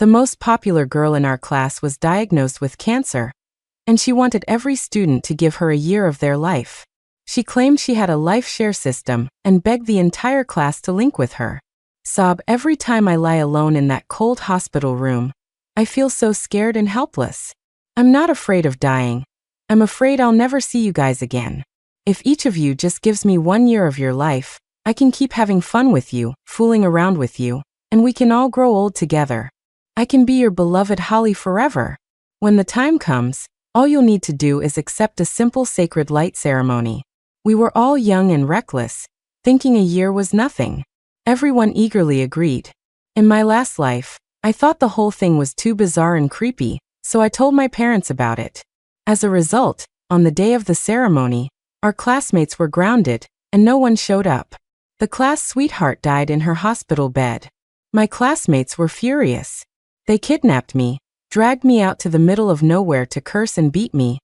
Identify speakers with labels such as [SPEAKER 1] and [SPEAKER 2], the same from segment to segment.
[SPEAKER 1] The most popular girl in our class was diagnosed with cancer, and she wanted every student to give her a year of their life. She claimed she had a life share system and begged the entire class to link with her. Sob every time I lie alone in that cold hospital room. I feel so scared and helpless. I'm not afraid of dying. I'm afraid I'll never see you guys again. If each of you just gives me 1 year of your life, I can keep having fun with you, fooling around with you, and we can all grow old together. I can be your beloved Holly forever. When the time comes, all you'll need to do is accept a simple sacred light ceremony. We were all young and reckless, thinking a year was nothing. Everyone eagerly agreed. In my last life, I thought the whole thing was too bizarre and creepy, so I told my parents about it. As a result, on the day of the ceremony, our classmates were grounded, and no one showed up. The class sweetheart died in her hospital bed. My classmates were furious. They kidnapped me, dragged me out to the middle of nowhere to curse and beat me,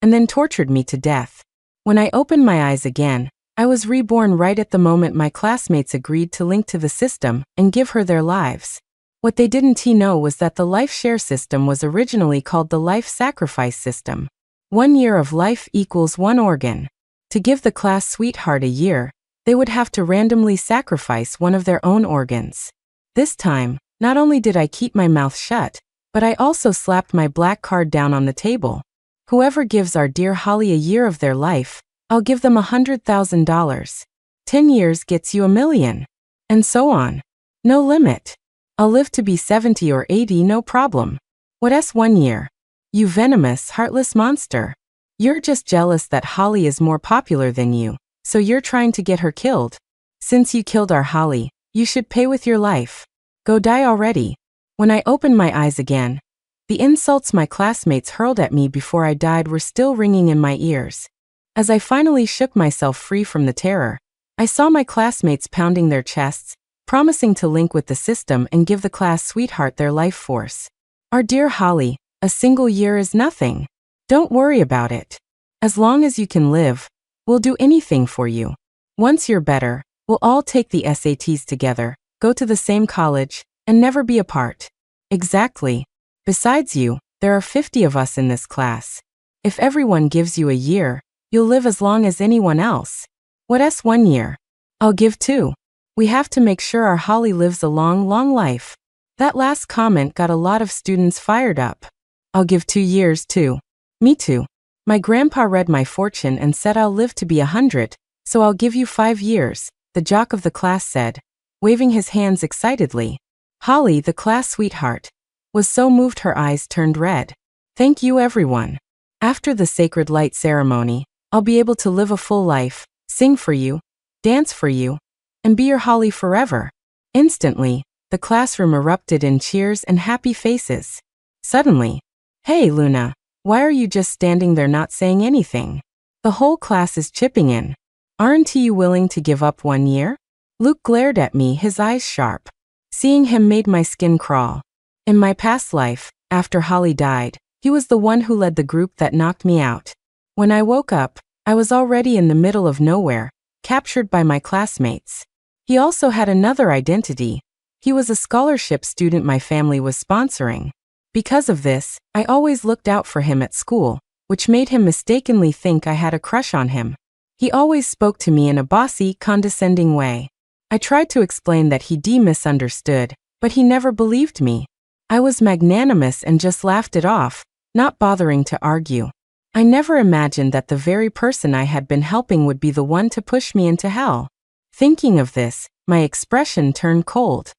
[SPEAKER 1] and then tortured me to death. When I opened my eyes again, I was reborn right at the moment my classmates agreed to link to the system and give her their lives. What they didn't know was that the life share system was originally called the life sacrifice system. 1 year of life equals 1 organ. To give the class sweetheart a year, they would have to randomly sacrifice one of their own organs. This time, not only did I keep my mouth shut, but I also slapped my black card down on the table. Whoever gives our dear Holly a year of their life, I'll give them $100,000. 10 years gets you $1 million. And so on. No limit. I'll live to be 70 or 80, no problem. What's 1 year? You venomous, heartless monster. You're just jealous that Holly is more popular than you, so you're trying to get her killed. Since you killed our Holly, you should pay with your life. Go die already. When I opened my eyes again, the insults my classmates hurled at me before I died were still ringing in my ears. As I finally shook myself free from the terror, I saw my classmates pounding their chests, promising to link with the system and give the class sweetheart their life force. Our dear Holly, a single year is nothing. Don't worry about it. As long as you can live, we'll do anything for you. Once you're better, we'll all take the SATs together, go to the same college, and never be apart. Exactly. Besides you, there are 50 of us in this class. If everyone gives you a year, you'll live as long as anyone else. What's 1 year? I'll give 2. We have to make sure our Holly lives a long, long life. That last comment got a lot of students fired up. I'll give 2 years too. Me too. My grandpa read my fortune and said I'll live to be 100, so I'll give you 5 years, the jock of the class said, waving his hands excitedly. Holly, the class sweetheart, was so moved her eyes turned red. Thank you everyone. After the sacred light ceremony, I'll be able to live a full life, sing for you, dance for you, and be your Holly forever. Instantly, the classroom erupted in cheers and happy faces. Suddenly, hey Luna, why are you just standing there not saying anything? The whole class is chipping in. Aren't you willing to give up 1 year? Luke glared at me, his eyes sharp. Seeing him made my skin crawl. In my past life, after Holly died, he was the one who led the group that knocked me out. When I woke up, I was already in the middle of nowhere, captured by my classmates. He also had another identity. He was a scholarship student my family was sponsoring. Because of this, I always looked out for him at school, which made him mistakenly think I had a crush on him. He always spoke to me in a bossy, condescending way. I tried to explain that he misunderstood, but he never believed me. I was magnanimous and just laughed it off, not bothering to argue. I never imagined that the very person I had been helping would be the one to push me into hell. Thinking of this, my expression turned cold.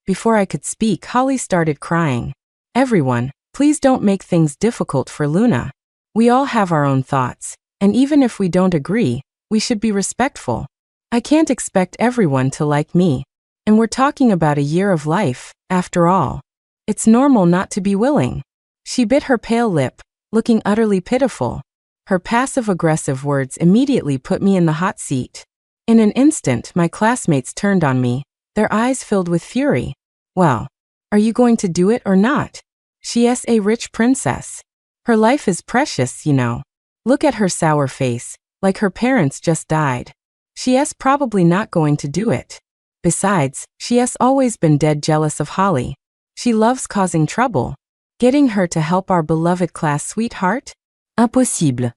[SPEAKER 1] Before I could speak, Holly started crying. Everyone, please don't make things difficult for Luna. We all have our own thoughts, and even if we don't agree, we should be respectful. I can't expect everyone to like me. And we're talking about a year of life, after all. It's normal not to be willing. She bit her pale lip, looking utterly pitiful. Her passive-aggressive words immediately put me in the hot seat. In an instant, my classmates turned on me, their eyes filled with fury. Well, are you going to do it or not? She's a rich princess. Her life is precious, you know. Look at her sour face, like her parents just died. She's probably not going to do it. Besides, she's always been dead jealous of Holly. She loves causing trouble. Getting her to help our beloved class sweetheart? Impossible.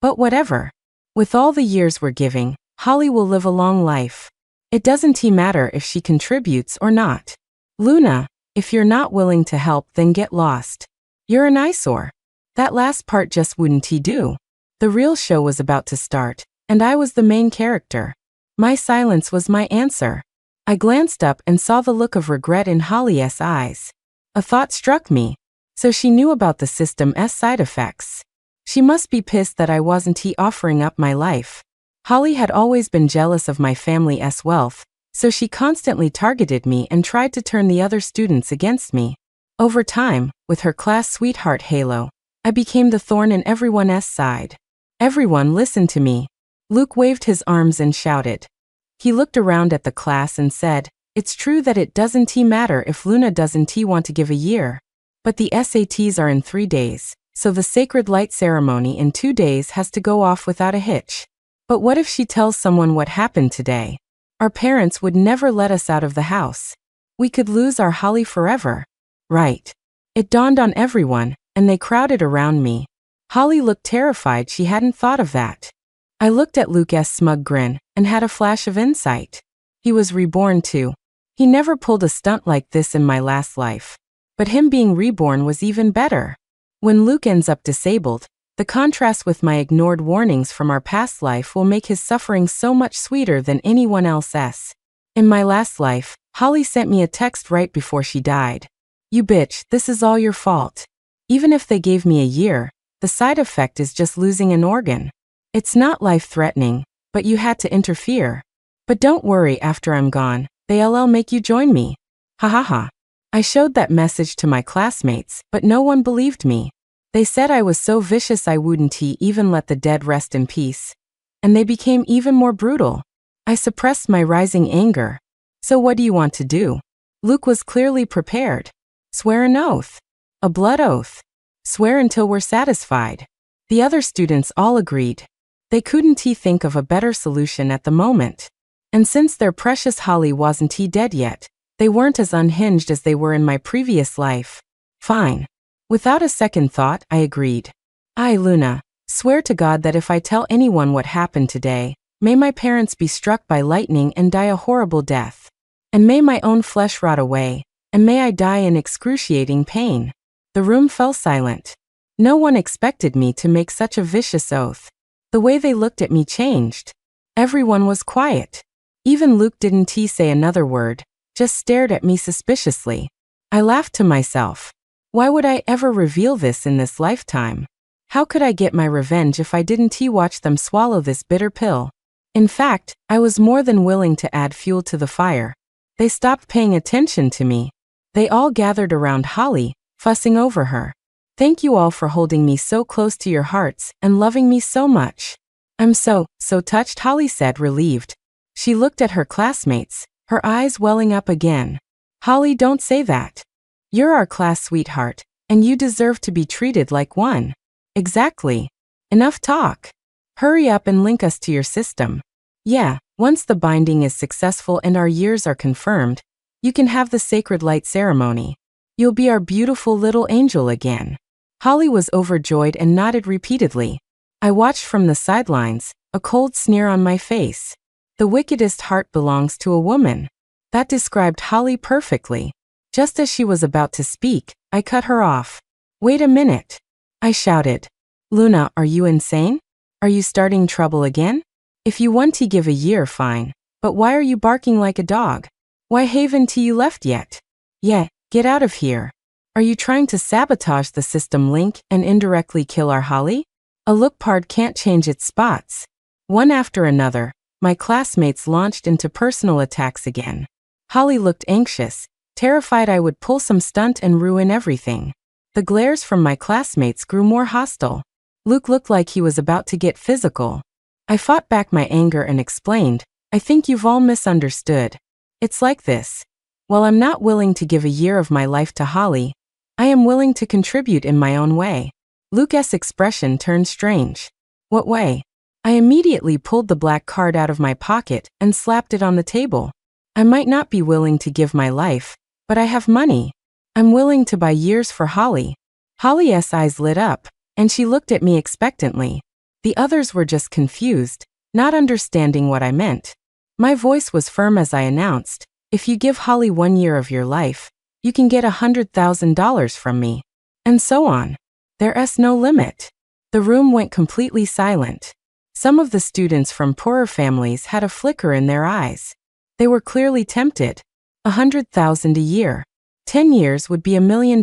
[SPEAKER 1] But whatever. With all the years we're giving, Holly will live a long life. It doesn't matter if she contributes or not. Luna, if you're not willing to help, then get lost. You're an eyesore. That last part just wouldn't do. The real show was about to start, and I was the main character. My silence was my answer. I glanced up and saw the look of regret in Holly's eyes. A thought struck me. So she knew about the system's side effects. She must be pissed that I wasn't offering up my life. Holly had always been jealous of my family's wealth, so she constantly targeted me and tried to turn the other students against me. Over time, with her class sweetheart halo, I became the thorn in everyone's side. Everyone listened to me. Luke waved his arms and shouted. He looked around at the class and said, "It's true that it doesn't matter if Luna doesn't want to give a year. But the SATs are in 3 days, so the sacred light ceremony in 2 days has to go off without a hitch. But what if she tells someone what happened today? Our parents would never let us out of the house. We could lose our Holly forever." Right. It dawned on everyone, and they crowded around me. Holly looked terrified. She hadn't thought of that. I looked at Luke's smug grin and had a flash of insight. He was reborn too. He never pulled a stunt like this in my last life. But him being reborn was even better. When Luke ends up disabled, the contrast with my ignored warnings from our past life will make his suffering so much sweeter than anyone else's. In my last life, Holly sent me a text right before she died. "You bitch, this is all your fault. Even if they gave me a year, the side effect is just losing an organ. It's not life-threatening, but you had to interfere. But don't worry, after I'm gone, they'll make you join me. Ha ha ha." I showed that message to my classmates, but no one believed me. They said I was so vicious I wouldn't even let the dead rest in peace. And they became even more brutal. I suppressed my rising anger. "So what do you want to do?" Luke was clearly prepared. "Swear an oath." "A blood oath." "Swear until we're satisfied." The other students all agreed. They couldn't think of a better solution at the moment. And since their precious Holly wasn't dead yet, they weren't as unhinged as they were in my previous life. Fine. Without a second thought, I agreed. "I, Luna, swear to God that if I tell anyone what happened today, may my parents be struck by lightning and die a horrible death. And may my own flesh rot away, and may I die in excruciating pain." The room fell silent. No one expected me to make such a vicious oath. The way they looked at me changed. Everyone was quiet. Even Luke didn't say another word, just stared at me suspiciously. I laughed to myself. Why would I ever reveal this in this lifetime? How could I get my revenge if I didn't watch them swallow this bitter pill? In fact, I was more than willing to add fuel to the fire. They stopped paying attention to me. They all gathered around Holly, fussing over her. "Thank you all for holding me so close to your hearts and loving me so much. I'm so touched," Holly said, relieved. She looked at her classmates, her eyes welling up again. "Holly, don't say that. You're our class sweetheart, and you deserve to be treated like one." "Exactly. Enough talk. Hurry up and link us to your system. Yeah, once the binding is successful and our years are confirmed, you can have the sacred light ceremony. You'll be our beautiful little angel again." Holly was overjoyed and nodded repeatedly. I watched from the sidelines, a cold sneer on my face. The wickedest heart belongs to a woman. That described Holly perfectly. Just as she was about to speak, I cut her off. "Wait a minute," I shouted. "Luna, are you insane? Are you starting trouble again? If you want to give a year, fine, but why are you barking like a dog? Why haven't you left yet? Yeah, get out of here. Are you trying to sabotage the system link and indirectly kill our Holly? A look-pard can't change its spots." One after another, my classmates launched into personal attacks again. Holly looked anxious, terrified I would pull some stunt and ruin everything. The glares from my classmates grew more hostile. Luke looked like he was about to get physical. I fought back my anger and explained, "I think you've all misunderstood. It's like this. While I'm not willing to give a year of my life to Holly, I am willing to contribute in my own way." Luke's expression turned strange. "What way?" I immediately pulled the black card out of my pocket and slapped it on the table. "I might not be willing to give my life, but I have money. I'm willing to buy years for Holly. Holly's eyes lit up, and she looked at me expectantly. The others were just confused, not understanding what I meant. My voice was firm as I announced, if you give Holly 1 year of your life, you can get $100,000 from me. And so on. There's no limit. The room went completely silent. Some of the students from poorer families had a flicker in their eyes. They were clearly tempted. $100,000 a year. 10 years would be $1 million.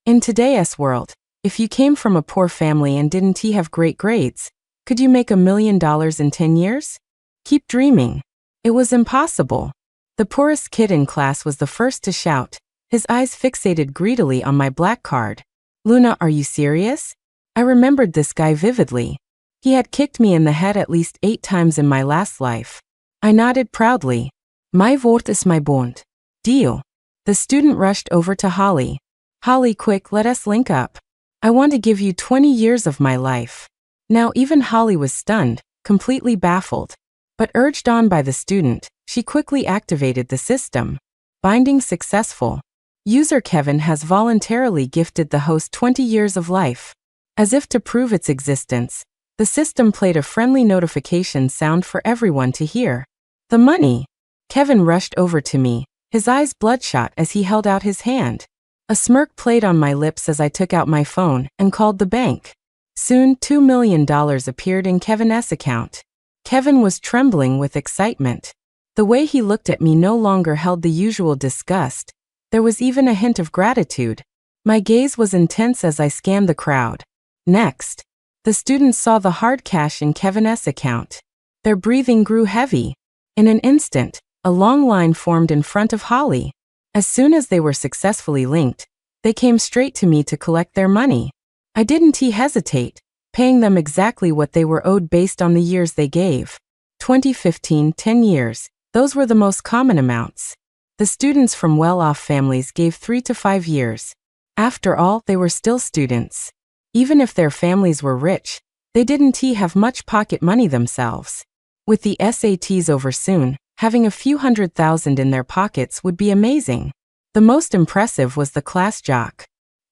[SPEAKER 1] In today's world, if you came from a poor family and didn't have great grades, could you make $1 million in 10 years? Keep dreaming. It was impossible. The poorest kid in class was the first to shout, his eyes fixated greedily on my black card. Luna, are you serious? I remembered this guy vividly. He had kicked me in the head at least 8 times in my last life. I nodded proudly. My word is my bond. Deal. The student rushed over to Holly. Holly, quick, let us link up. I want to give you 20 years of my life. Now even Holly was stunned, completely baffled. But urged on by the student, she quickly activated the system. Binding successful. User Kevin has voluntarily gifted the host 20 years of life. As if to prove its existence, the system played a friendly notification sound for everyone to hear. The money. Kevin rushed over to me, his eyes bloodshot as he held out his hand. A smirk played on my lips as I took out my phone and called the bank. Soon, $2 million appeared in Kevin's account. Kevin was trembling with excitement. The way he looked at me no longer held the usual disgust. There was even a hint of gratitude. My gaze was intense as I scanned the crowd. Next, the students saw the hard cash in Kevin's account. Their breathing grew heavy. In an instant, a long line formed in front of Holly. As soon as they were successfully linked, they came straight to me to collect their money. I didn't hesitate, paying them exactly what they were owed based on the years they gave. 2015, 10 years, those were the most common amounts. The students from well-off families gave 3 to 5 years. After all, they were still students. Even if their families were rich, they didn't have much pocket money themselves. With the SATs over soon, having a few $100,000 in their pockets would be amazing. The most impressive was the class jock.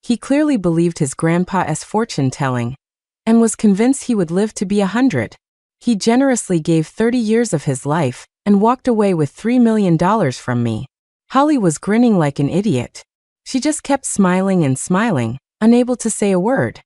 [SPEAKER 1] He clearly believed his grandpa's fortune-telling, and was convinced he would live to be 100. He generously gave 30 years of his life, and walked away with $3 million from me. Holly was grinning like an idiot. She just kept smiling and smiling, unable to say a word.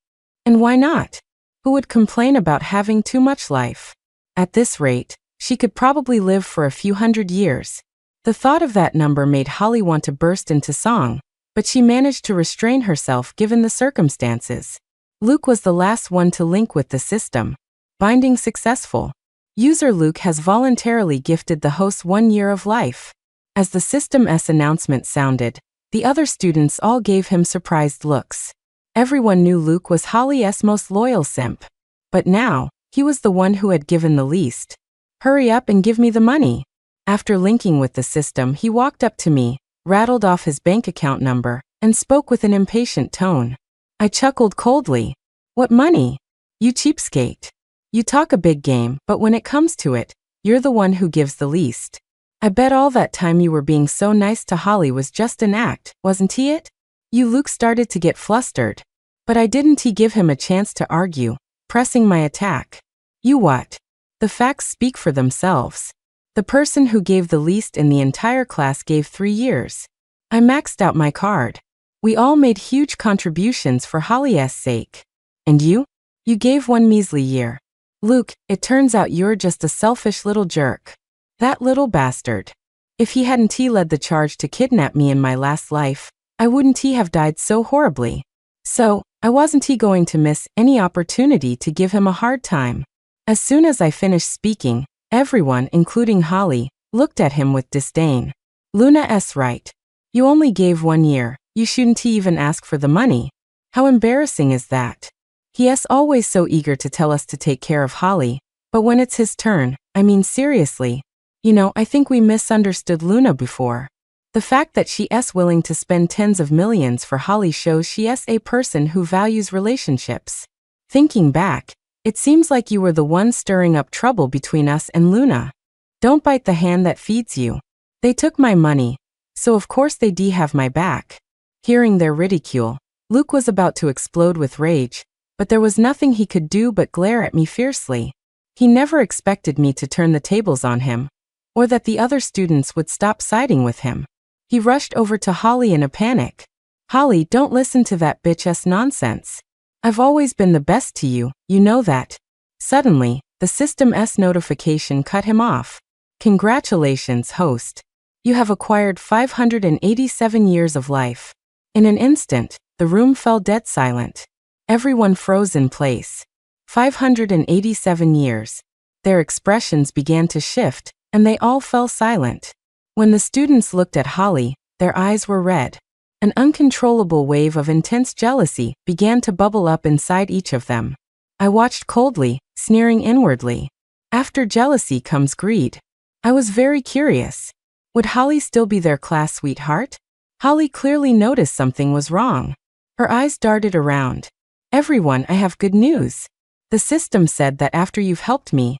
[SPEAKER 1] And why not? Who would complain about having too much life? At this rate, she could probably live for a few hundred years. The thought of that number made Holly want to burst into song, but she managed to restrain herself given the circumstances. Luke was the last one to link with the system. Binding successful. User Luke has voluntarily gifted the host 1 year of life. As the system's announcement sounded, the other students all gave him surprised looks. Everyone knew Luke was Holly's most loyal simp. But now, he was the one who had given the least. Hurry up and give me the money. After linking with the system, he walked up to me, rattled off his bank account number, and spoke with an impatient tone. I chuckled coldly. What money? You cheapskate. You talk a big game, but when it comes to it, you're the one who gives the least. I bet all that time you were being so nice to Holly was just an act, wasn't it? Luke started to get flustered. But I didn't give him a chance to argue, pressing my attack. You what? The facts speak for themselves. The person who gave the least in the entire class gave 3 years. I maxed out my card. We all made huge contributions for Holly's sake. And you? You gave 1 measly year. Luke, it turns out you're just a selfish little jerk. That little bastard. If he hadn't led the charge to kidnap me in my last life, I wouldn't have died so horribly. So, I wasn't going to miss any opportunity to give him a hard time. As soon as I finished speaking, everyone, including Holly, looked at him with disdain. Luna's right. You only gave 1 year, you shouldn't even ask for the money. How embarrassing is that? He's always so eager to tell us to take care of Holly, but when it's his turn, I mean seriously. I think we misunderstood Luna before. The fact that she's willing to spend tens of millions for Holly shows she's a person who values relationships. Thinking back, it seems like you were the one stirring up trouble between us and Luna. Don't bite the hand that feeds you. They took my money, so of course they have my back. Hearing their ridicule, Luke was about to explode with rage, but there was nothing he could do but glare at me fiercely. He never expected me to turn the tables on him, or that the other students would stop siding with him. He rushed over to Holly in a panic. "Holly, don't listen to that bitch-ass nonsense. I've always been the best to you, you know that." Suddenly, the system's notification cut him off. "Congratulations, host. You have acquired 587 years of life." In an instant, the room fell dead silent. Everyone froze in place. 587 years. Their expressions began to shift, and they all fell silent. When the students looked at Holly, their eyes were red. An uncontrollable wave of intense jealousy began to bubble up inside each of them. I watched coldly, sneering inwardly. After jealousy comes greed. I was very curious. Would Holly still be their class sweetheart? Holly clearly noticed something was wrong. Her eyes darted around. "Everyone, I have good news. The system said that after you've helped me,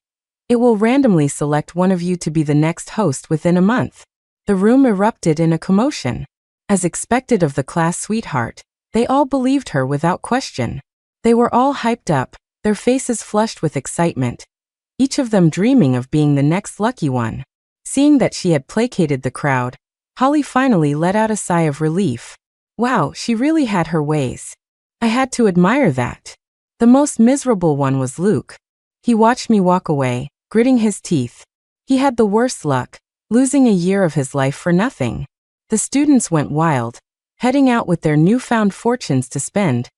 [SPEAKER 1] it will randomly select one of you to be the next host within a month." The room erupted in a commotion. As expected of the class sweetheart, they all believed her without question. They were all hyped up, their faces flushed with excitement, each of them dreaming of being the next lucky one. Seeing that she had placated the crowd, Holly finally let out a sigh of relief. Wow, she really had her ways. I had to admire that. The most miserable one was Luke. He watched me walk away, gritting his teeth. He had the worst luck, losing a year of his life for nothing. The students went wild, heading out with their newfound fortunes to spend,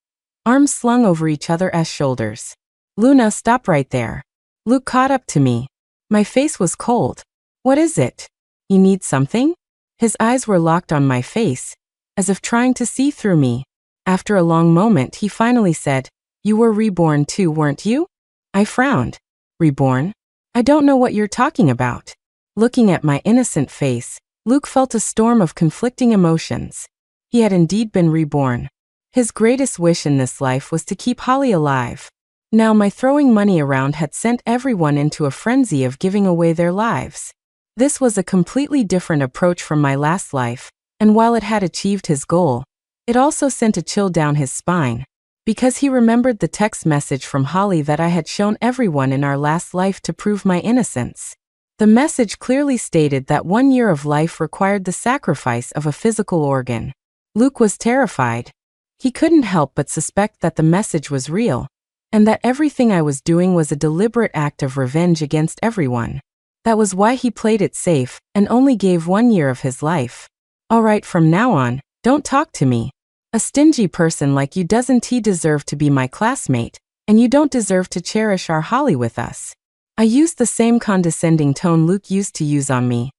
[SPEAKER 1] arms slung over each other's shoulders. "Luna, stop right there." Luke caught up to me. My face was cold. "What is it? You need something?" His eyes were locked on my face, as if trying to see through me. After a long moment, he finally said, "You were reborn too, weren't you?" I frowned. "Reborn? I don't know what you're talking about." Looking at my innocent face, Luke felt a storm of conflicting emotions. He had indeed been reborn. His greatest wish in this life was to keep Holly alive. Now my throwing money around had sent everyone into a frenzy of giving away their lives. This was a completely different approach from my last life, and while it had achieved his goal, it also sent a chill down his spine, because he remembered the text message from Holly that I had shown everyone in our last life to prove my innocence. The message clearly stated that 1 year of life required the sacrifice of a physical organ. Luke was terrified. He couldn't help but suspect that the message was real, and that everything I was doing was a deliberate act of revenge against everyone. That was why he played it safe and only gave 1 year of his life. "All right, from now on, don't talk to me. A stingy person like you doesn't deserve to be my classmate, and you don't deserve to cherish our Holly with us." I used the same condescending tone Luke used to use on me,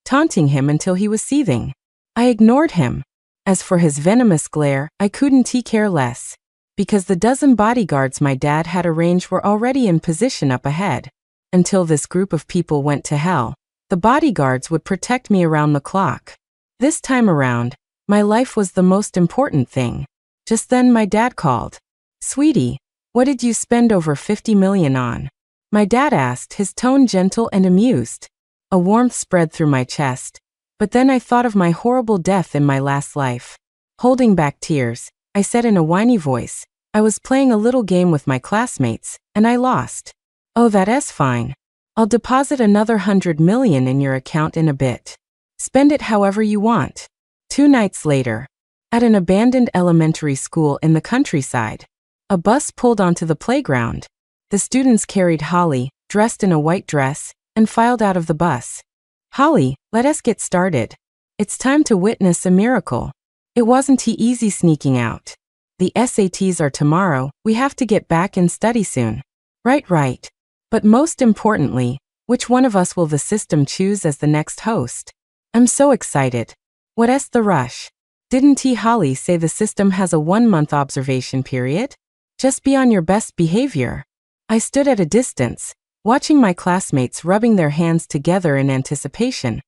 [SPEAKER 1] taunting him until he was seething. I ignored him. As for his venomous glare, I couldn't care less, because the dozen bodyguards my dad had arranged were already in position up ahead. Until this group of people went to hell, the bodyguards would protect me around the clock. This time around, my life was the most important thing. Just then my dad called. "Sweetie, what did you spend over 50 million on?" My dad asked, his tone gentle and amused. A warmth spread through my chest, but then I thought of my horrible death in my last life. Holding back tears, I said in a whiny voice, "I was playing a little game with my classmates, and I lost." "Oh, that's fine. I'll deposit another 100 million in your account in a bit. Spend it however you want." 2 nights later, at an abandoned elementary school in the countryside, a bus pulled onto the playground. The students carried Holly, dressed in a white dress, and filed out of the bus. "Holly, let us get started. It's time to witness a miracle." It wasn't easy sneaking out. "The SATs are tomorrow, we have to get back and study soon." Right. But most importantly, which one of us will the system choose as the next host? I'm so excited. What's the rush? Didn't Holly say the system has a 1-month observation period? Just be on your best behavior. I stood at a distance, watching my classmates rubbing their hands together in anticipation,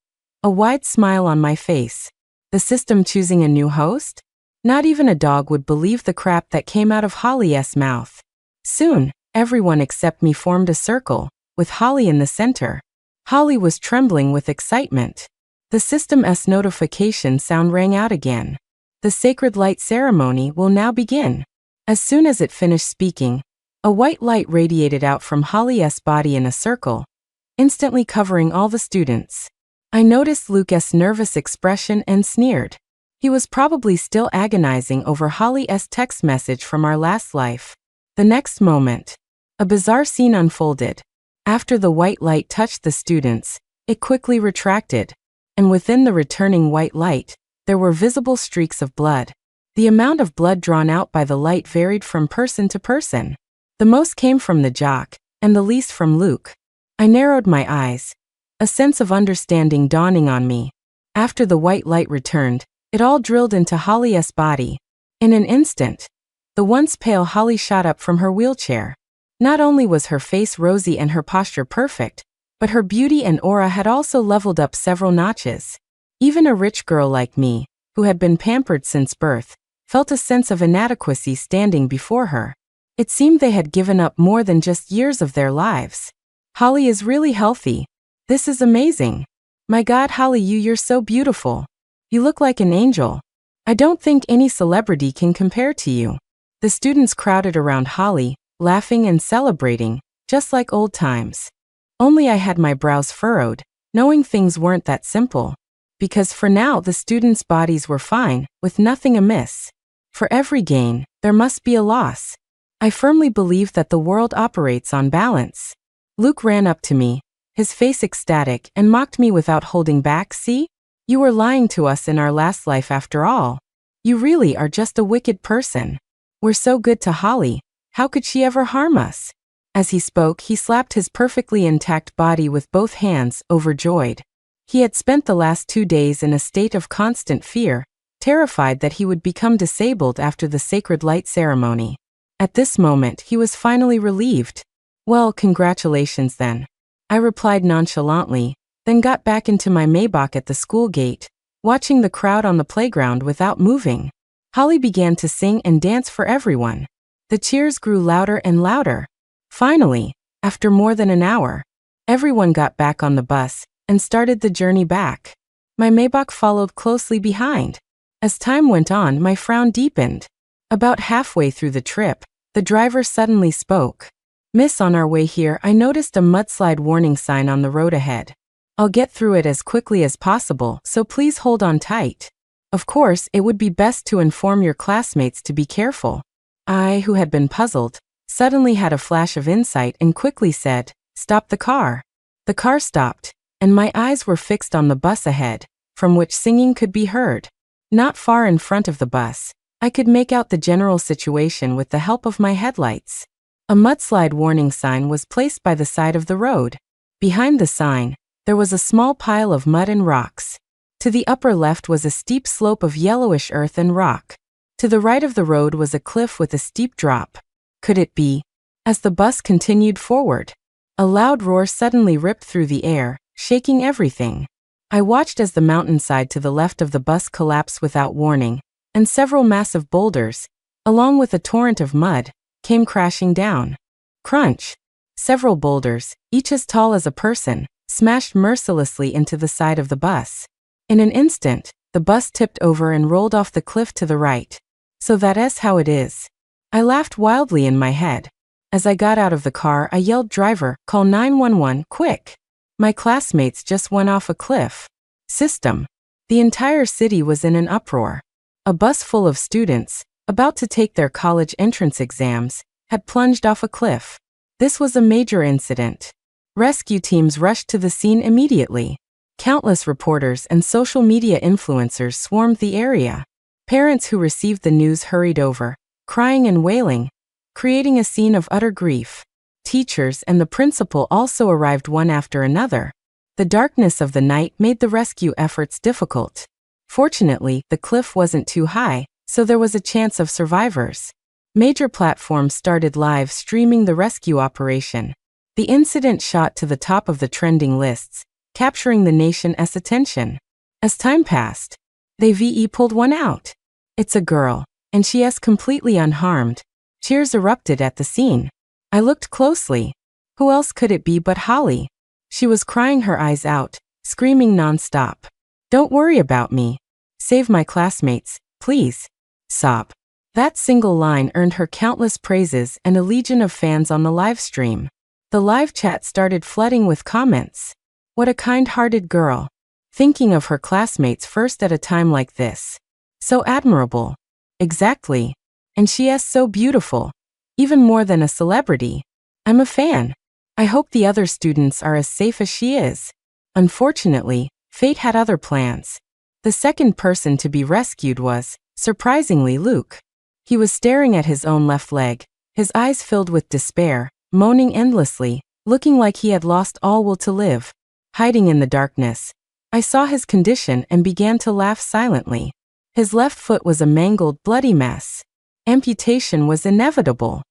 [SPEAKER 1] a wide smile on my face. The system choosing a new host? Not even a dog would believe the crap that came out of Holly's mouth. Soon, everyone except me formed a circle, with Holly in the center. Holly was trembling with excitement. The system's notification sound rang out again. The sacred light ceremony will now begin. As soon as it finished speaking, a white light radiated out from Holly's body in a circle, instantly covering all the students. I noticed Luke's nervous expression and sneered. He was probably still agonizing over Holly's text message from our last life. The next moment, a bizarre scene unfolded. After the white light touched the students, it quickly retracted, and within the returning white light, there were visible streaks of blood. The amount of blood drawn out by the light varied from person to person. The most came from the jock, and the least from Luke. I narrowed my eyes, a sense of understanding dawning on me. After the white light returned, it all drilled into Holly's body. In an instant, the once pale Holly shot up from her wheelchair. Not only was her face rosy and her posture perfect, but her beauty and aura had also leveled up several notches. Even a rich girl like me, who had been pampered since birth, felt a sense of inadequacy standing before her. It seemed they had given up more than just years of their lives. Holly is really healthy. This is amazing. My God, Holly, you're so beautiful. You look like an angel. I don't think any celebrity can compare to you. The students crowded around Holly, laughing and celebrating, just like old times. Only I had my brows furrowed, knowing things weren't that simple. Because for now the students' bodies were fine, with nothing amiss. For every gain, there must be a loss. I firmly believe that the world operates on balance. Luke ran up to me, his face ecstatic, and mocked me without holding back. See? You were lying to us in our last life after all. You really are just a wicked person. We're so good to Holly. How could she ever harm us? As he spoke, he slapped his perfectly intact body with both hands, overjoyed. He had spent the last 2 days in a state of constant fear, terrified that he would become disabled after the sacred light ceremony. At this moment, he was finally relieved. Well, congratulations then. I replied nonchalantly, then got back into my Maybach at the school gate, watching the crowd on the playground without moving. Holly began to sing and dance for everyone. The cheers grew louder and louder. Finally, after more than an hour, everyone got back on the bus and started the journey back. My Maybach followed closely behind. As time went on, my frown deepened. About halfway through the trip, the driver suddenly spoke. Miss, on our way here, I noticed a mudslide warning sign on the road ahead. I'll get through it as quickly as possible, so please hold on tight. Of course, it would be best to inform your classmates to be careful. I, who had been puzzled, suddenly had a flash of insight and quickly said, "Stop the car." The car stopped, and my eyes were fixed on the bus ahead, from which singing could be heard. Not far in front of the bus, I could make out the general situation with the help of my headlights. A mudslide warning sign was placed by the side of the road. Behind the sign, there was a small pile of mud and rocks. To the upper left was a steep slope of yellowish earth and rock. To the right of the road was a cliff with a steep drop. Could it be? As the bus continued forward, a loud roar suddenly ripped through the air, shaking everything. I watched as the mountainside to the left of the bus collapsed without warning, and several massive boulders, along with a torrent of mud, came crashing down. Crunch! Several boulders, each as tall as a person, smashed mercilessly into the side of the bus. In an instant, the bus tipped over and rolled off the cliff to the right. So that's how it is. I laughed wildly in my head. As I got out of the car, I yelled, "Driver, call 911, quick! My classmates just went off a cliff." System. The entire city was in an uproar. A bus full of students, about to take their college entrance exams, had plunged off a cliff. This was a major incident. Rescue teams rushed to the scene immediately. Countless reporters and social media influencers swarmed the area. Parents who received the news hurried over, crying and wailing, creating a scene of utter grief. Teachers and the principal also arrived one after another. The darkness of the night made the rescue efforts difficult. Fortunately, the cliff wasn't too high, so there was a chance of survivors. Major platforms started live streaming the rescue operation. The incident shot to the top of the trending lists, capturing the nation's attention. As time passed, they pulled one out. It's a girl, and she is completely unharmed. Cheers erupted at the scene. I looked closely. Who else could it be but Holly? She was crying her eyes out, screaming non-stop. "Don't worry about me. Save my classmates. Please. Sob. That single line earned her countless praises and a legion of fans on the live stream. The live chat started flooding with comments. What a kind-hearted girl. Thinking of her classmates first at a time like this. So admirable. Exactly. And she is so beautiful. Even more than a celebrity. I'm a fan. I hope the other students are as safe as she is. Unfortunately, fate had other plans. The second person to be rescued was, surprisingly, Luke. He was staring at his own left leg, his eyes filled with despair, moaning endlessly, looking like he had lost all will to live. Hiding in the darkness, I saw his condition and began to laugh silently. His left foot was a mangled, bloody mess. Amputation was inevitable.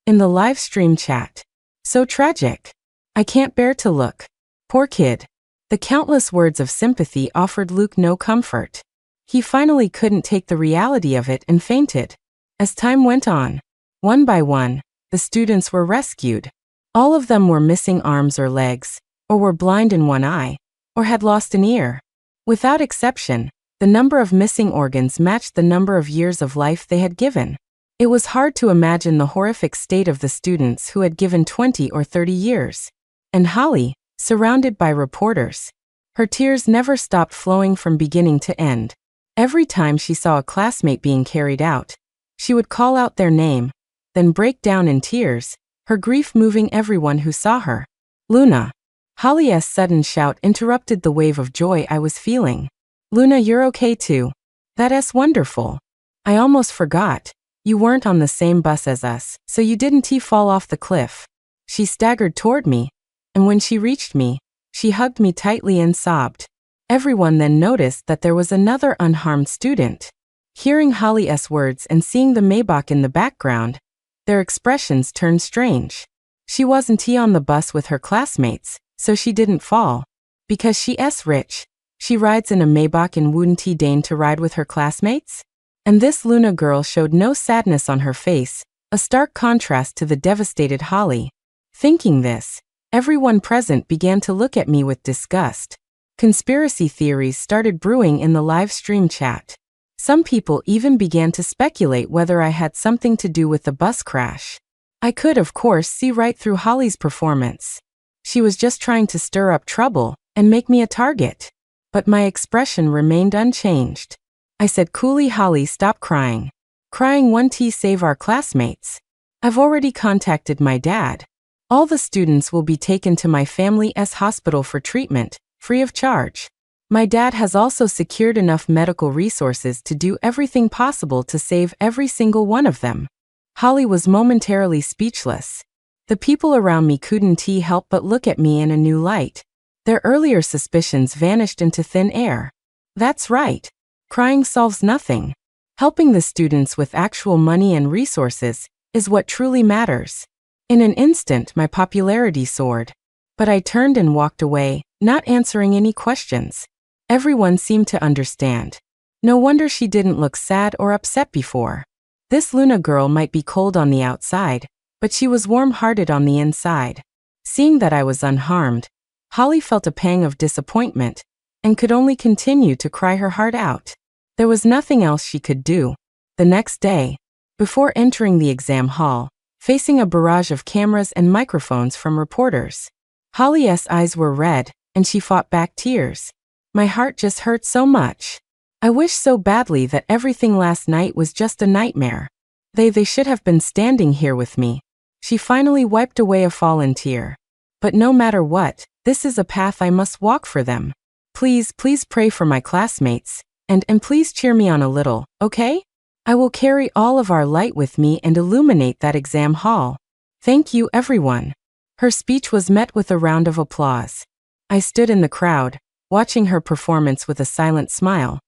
[SPEAKER 1] In the live stream chat. So tragic. I can't bear to look. Poor kid. The countless words of sympathy offered Luke no comfort. He finally couldn't take the reality of it and fainted. As time went on, one by one, the students were rescued. All of them were missing arms or legs, or were blind in one eye, or had lost an ear. Without exception, the number of missing organs matched the number of years of life they had given. It was hard to imagine the horrific state of the students who had given 20 or 30 years. And Holly, surrounded by reporters. Her tears never stopped flowing from beginning to end. Every time she saw a classmate being carried out, she would call out their name, then break down in tears, her grief moving everyone who saw her. Luna. Holly's sudden shout interrupted the wave of joy I was feeling. Luna, you're okay too. That's wonderful. I almost forgot. You weren't on the same bus as us, so you didn't fall off the cliff. She staggered toward me, and when she reached me, she hugged me tightly and sobbed. Everyone then noticed that there was another unharmed student. Hearing Holly's words and seeing the Maybach in the background, their expressions turned strange. She wasn't on the bus with her classmates, so she didn't fall. Because she's rich, she rides in a Maybach and wouldn't deign to ride with her classmates? And this Luna girl showed no sadness on her face, a stark contrast to the devastated Holly. Thinking this, everyone present began to look at me with disgust. Conspiracy theories started brewing in the live stream chat. Some people even began to speculate whether I had something to do with the bus crash. I could, of course, see right through Holly's performance. She was just trying to stir up trouble and make me a target. But my expression remained unchanged. I said coolly, Holly, stop crying. Crying won't save our classmates. I've already contacted my dad. All the students will be taken to my family's hospital for treatment, free of charge. My dad has also secured enough medical resources to do everything possible to save every single one of them. Holly was momentarily speechless. The people around me couldn't help but look at me in a new light. Their earlier suspicions vanished into thin air. That's right. Crying solves nothing. Helping the students with actual money and resources is what truly matters. In an instant, my popularity soared. But I turned and walked away, not answering any questions. Everyone seemed to understand. No wonder she didn't look sad or upset before. This Luna girl might be cold on the outside, but she was warm-hearted on the inside. Seeing that I was unharmed, Holly felt a pang of disappointment and could only continue to cry her heart out. There was nothing else she could do. The next day, before entering the exam hall, facing a barrage of cameras and microphones from reporters, Holly's eyes were red, and she fought back tears. My heart just hurt so much. I wish so badly that everything last night was just a nightmare. They should have been standing here with me. She finally wiped away a fallen tear. But no matter what, this is a path I must walk for them. Please pray for my classmates, and please cheer me on a little, okay? I will carry all of our light with me and illuminate that exam hall. Thank you, everyone. Her speech was met with a round of applause. I stood in the crowd, watching her performance with a silent smile,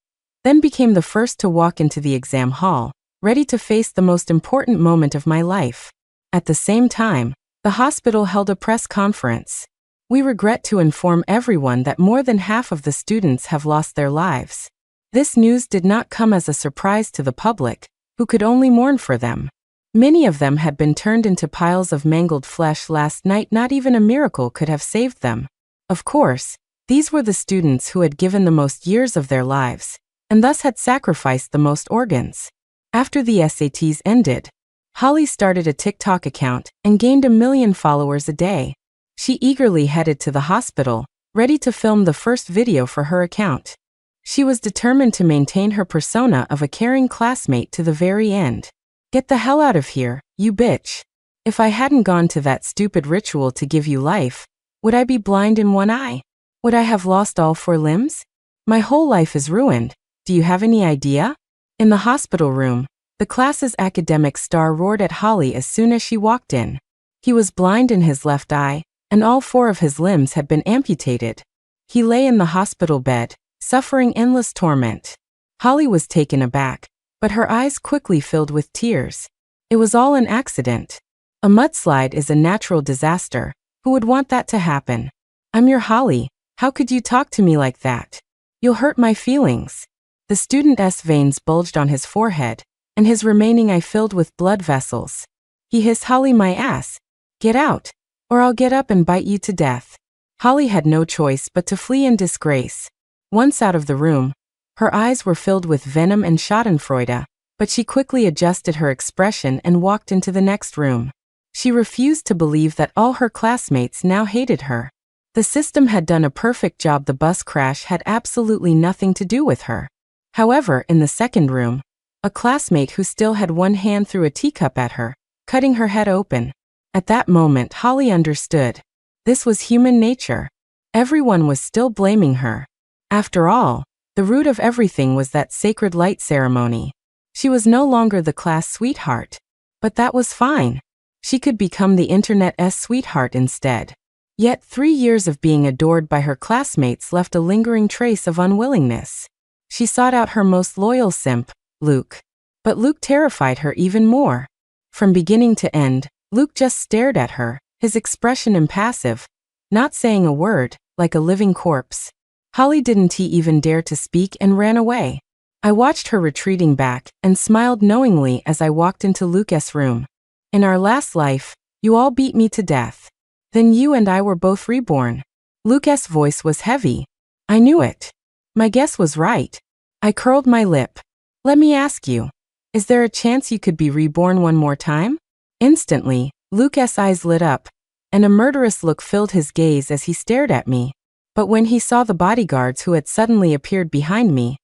[SPEAKER 1] then became the first to walk into the exam hall, ready to face the most important moment of my life. At the same time, the hospital held a press conference. We regret to inform everyone that more than half of the students have lost their lives. This news did not come as a surprise to the public, who could only mourn for them. Many of them had been turned into piles of mangled flesh last night. Not even a miracle could have saved them. Of course, these were the students who had given the most years of their lives, and thus had sacrificed the most organs. After the SATs ended, Holly started a TikTok account and gained 1 million followers a day. She eagerly headed to the hospital, ready to film the first video for her account. She was determined to maintain her persona of a caring classmate to the very end. Get the hell out of here, you bitch. If I hadn't gone to that stupid ritual to give you life, would I be blind in one eye? Would I have lost all 4 limbs? My whole life is ruined. Do you have any idea? In the hospital room, the class's academic star roared at Holly as soon as she walked in. He was blind in his left eye, and all 4 of his limbs had been amputated. He lay in the hospital bed, suffering endless torment. Holly was taken aback, but her eyes quickly filled with tears. It was all an accident. A mudslide is a natural disaster. Who would want that to happen? I'm your Holly. How could you talk to me like that? You'll hurt my feelings. The student's veins bulged on his forehead, and his remaining eye filled with blood vessels. He hissed, Holly, my ass. Get out, or I'll get up and bite you to death. Holly had no choice but to flee in disgrace. Once out of the room, her eyes were filled with venom and schadenfreude, but she quickly adjusted her expression and walked into the next room. She refused to believe that all her classmates now hated her. The system had done a perfect job. The bus crash had absolutely nothing to do with her. However, in the second room, a classmate who still had one hand threw a teacup at her, cutting her head open. At that moment, Holly understood. This was human nature. Everyone was still blaming her. After all, the root of everything was that sacred light ceremony. She was no longer the class sweetheart. But that was fine. She could become the internet's sweetheart instead. Yet 3 years of being adored by her classmates left a lingering trace of unwillingness. She sought out her most loyal simp, Luke. But Luke terrified her even more. From beginning to end, Luke just stared at her, his expression impassive, not saying a word, like a living corpse. Holly didn't even dare to speak and ran away. I watched her retreating back and smiled knowingly as I walked into Luke's room. In our last life, you all beat me to death. Then you and I were both reborn. Luke's voice was heavy. I knew it. My guess was right. I curled my lip. Let me ask you, is there a chance you could be reborn one more time? Instantly, Luke's eyes lit up, and a murderous look filled his gaze as he stared at me. But when he saw the bodyguards who had suddenly appeared behind me,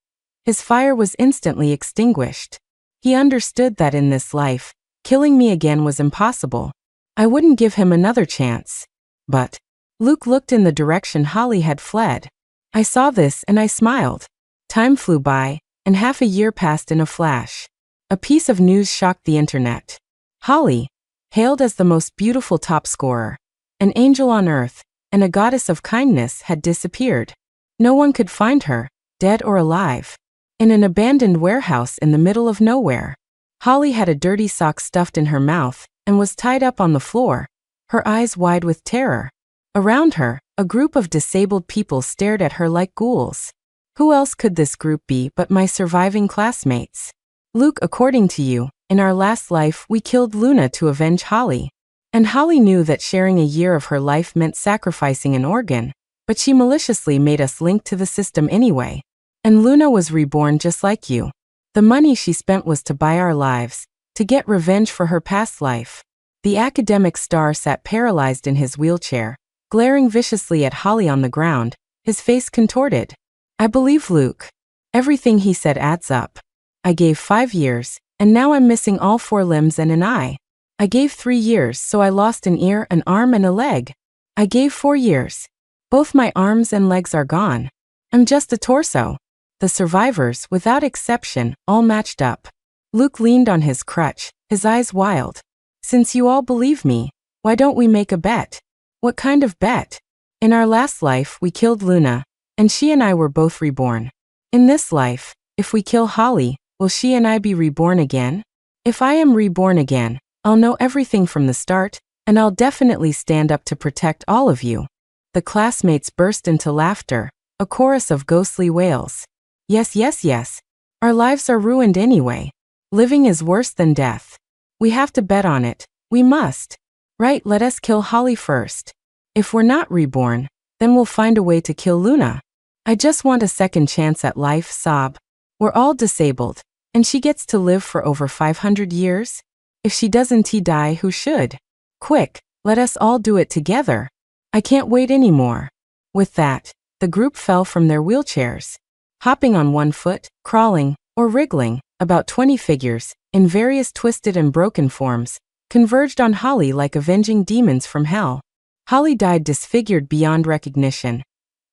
[SPEAKER 1] his fire was instantly extinguished. He understood that in this life, killing me again was impossible. I wouldn't give him another chance. But Luke looked in the direction Holly had fled. I saw this and I smiled. Time flew by, and half a year passed in a flash. A piece of news shocked the internet. Holly, hailed as the most beautiful top scorer, an angel on earth, and a goddess of kindness, had disappeared. No one could find her, dead or alive. In an abandoned warehouse in the middle of nowhere, Holly had a dirty sock stuffed in her mouth and was tied up on the floor, her eyes wide with terror. Around her, a group of disabled people stared at her like ghouls. Who else could this group be but my surviving classmates? Luke, according to you, in our last life we killed Luna to avenge Holly. And Holly knew that sharing a year of her life meant sacrificing an organ, but she maliciously made us linked to the system anyway. And Luna was reborn just like you. The money she spent was to buy our lives, to get revenge for her past life. The academic star sat paralyzed in his wheelchair, glaring viciously at Holly on the ground, his face contorted. I believe Luke. Everything he said adds up. I gave 5 years, and now I'm missing all 4 limbs and an eye. I gave 3 years, so I lost an ear, an arm, and a leg. I gave 4 years. Both my arms and legs are gone. I'm just a torso. The survivors, without exception, all matched up. Luke leaned on his crutch, his eyes wild. Since you all believe me, why don't we make a bet? What kind of bet? In our last life, we killed Luna, and she and I were both reborn. In this life, if we kill Holly, will she and I be reborn again? If I am reborn again, I'll know everything from the start, and I'll definitely stand up to protect all of you. The classmates burst into laughter, a chorus of ghostly wails. Yes, yes, yes. Our lives are ruined anyway. Living is worse than death. We have to bet on it. We must. Right, let us kill Holly first. If we're not reborn, then we'll find a way to kill Luna. I just want a second chance at life, sob. We're all disabled, and she gets to live for over 500 years? If she doesn't die, who should? Quick, let us all do it together. I can't wait anymore. With that, the group fell from their wheelchairs. Hopping on one foot, crawling, or wriggling, about 20 figures, in various twisted and broken forms, converged on Holly like avenging demons from hell. Holly died disfigured beyond recognition.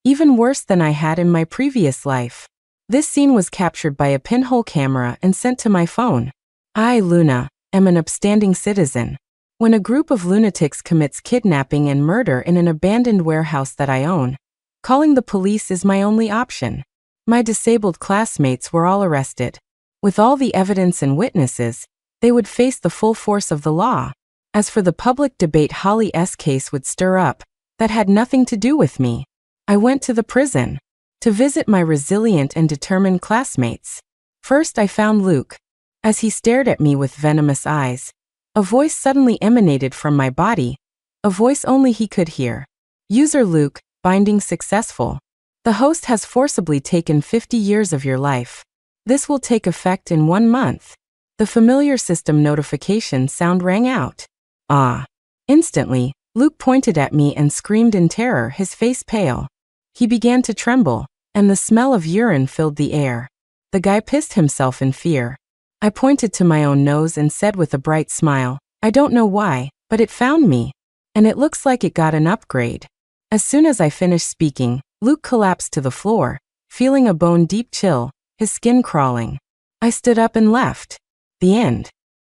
[SPEAKER 1] Even worse than I had in my previous life. This scene was captured by a pinhole camera and sent to my phone. I, Luna, am an upstanding citizen. When a group of lunatics commits kidnapping and murder in an abandoned warehouse that I own, calling the police is my only option. My disabled classmates were all arrested. With all the evidence and witnesses, they would face the full force of the law. As for the public debate Holly's case would stir up, that had nothing to do with me. I went to the prison to visit my resilient and determined classmates. First, I found Luke. As he stared at me with venomous eyes, a voice suddenly emanated from my body, a voice only he could hear. User Luke, binding successful. The host has forcibly taken 50 years of your life. This will take effect in 1 month. The familiar system notification sound rang out. Ah. Instantly, Luke pointed at me and screamed in terror, his face pale. He began to tremble, and the smell of urine filled the air. The guy pissed himself in fear. I pointed to my own nose and said with a bright smile, I don't know why, but it found me. And it looks like it got an upgrade. As soon as I finished speaking, Luke collapsed to the floor, feeling a bone-deep chill, his skin crawling. I stood up and left. The end.